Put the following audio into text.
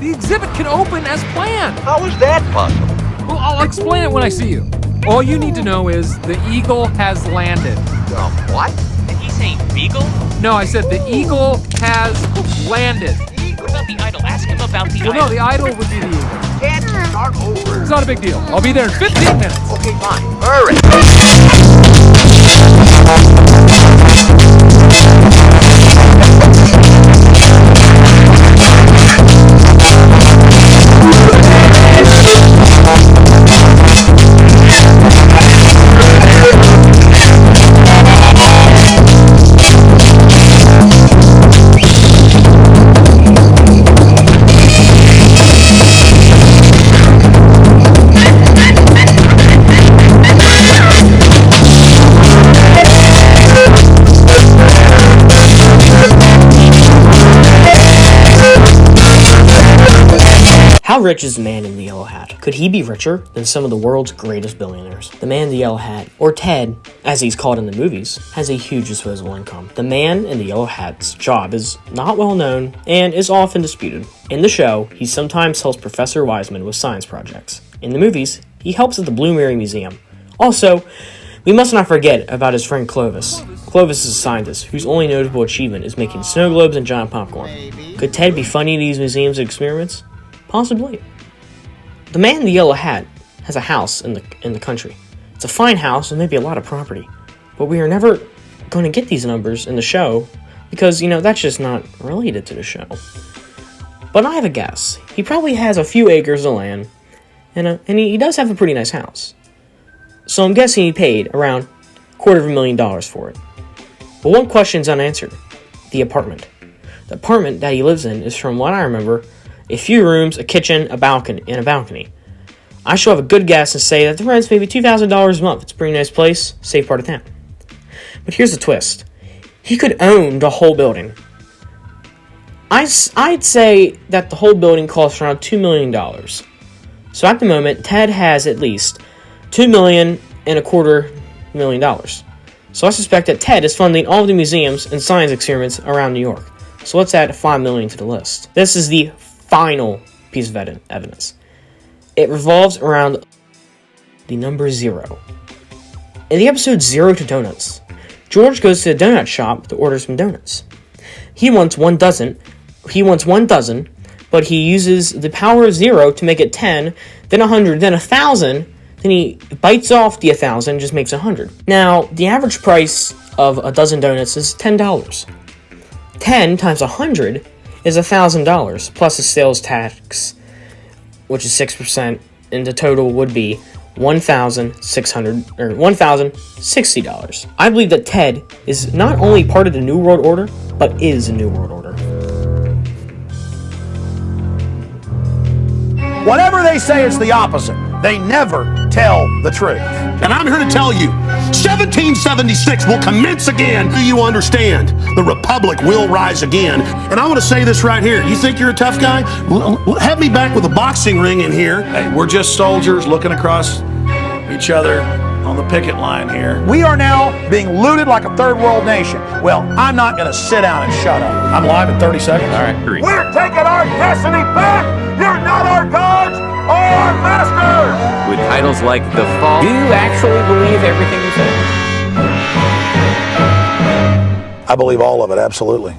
The exhibit can open as planned. How is that possible? Well, I'll explain it when I see you. All you need to know is the eagle has landed. What? Did he say beagle? No, I said the eagle has landed. What about the idol? Ask him about the Well, idol. no, the idol would be the eagle. Can't start over. It's not a big deal. I'll be there in 15 minutes. Okay, fine. Hurry. How rich is the man in the yellow hat? Could he be richer than some of the world's greatest billionaires? The man in the yellow hat, or Ted, as he's called in the movies, has a huge disposable income. The man in the yellow hat's job is not well known and is often disputed. In the show, he sometimes helps Professor Wiseman with science projects. In the movies, he helps at the Blue Mary Museum. Also, we must not forget about his friend Clovis. Clovis is a scientist whose only notable achievement is making snow globes and giant popcorn. Could Ted be funding these museums and experiments? Possibly. The man in the yellow hat has a house in the country. It's a fine house and maybe a lot of property. But we are never going to get these numbers in the show because, that's just not related to the show. But I have a guess. He probably has a few acres of land and he does have a pretty nice house. So I'm guessing he paid around $250,000 for it. But one question's unanswered. The apartment. The apartment that he lives in is, from what I remember, a few rooms, a kitchen, a balcony. I shall have a good guess and say that the rent's maybe $2,000 a month. It's a pretty nice place, safe part of town. But here's the twist. He could own the whole building. I'd say that the whole building costs around $2 million. So at the moment, Ted has at least $2.25 million. So I suspect that Ted is funding all of the museums and science experiments around New York. So let's add $5 million to the list. This is the final piece of evidence. It revolves around the number 0. In the episode Zero to Donuts, George goes to the donut shop to order some donuts. He wants one dozen, but he uses the power of 0 to make it 10, then 100, then 1,000, then he bites off the 1,000 and just makes 100. Now, the average price of a dozen donuts is $10. 10 times 100 is $1,000 plus a sales tax, which is 6%, and the total would be $1,060. I believe that Ted is not only part of the New World Order, but is a New World Order. Whatever they say, it's the opposite. They never tell the truth. And I'm here to tell you, 1776 will commence again. Do you understand? The Republic will rise again. And I want to say this right here. You think you're a tough guy? Have me back with a boxing ring in here. Hey, we're just soldiers looking across each other on the picket line here. We are now being looted like a third world nation. Well, I'm not going to sit down and shut up. I'm live in 30 seconds. All right. We're taking our destiny back. You're not our gods or our masters. With titles like The Fall, do you actually believe everything you say? I believe all of it, absolutely.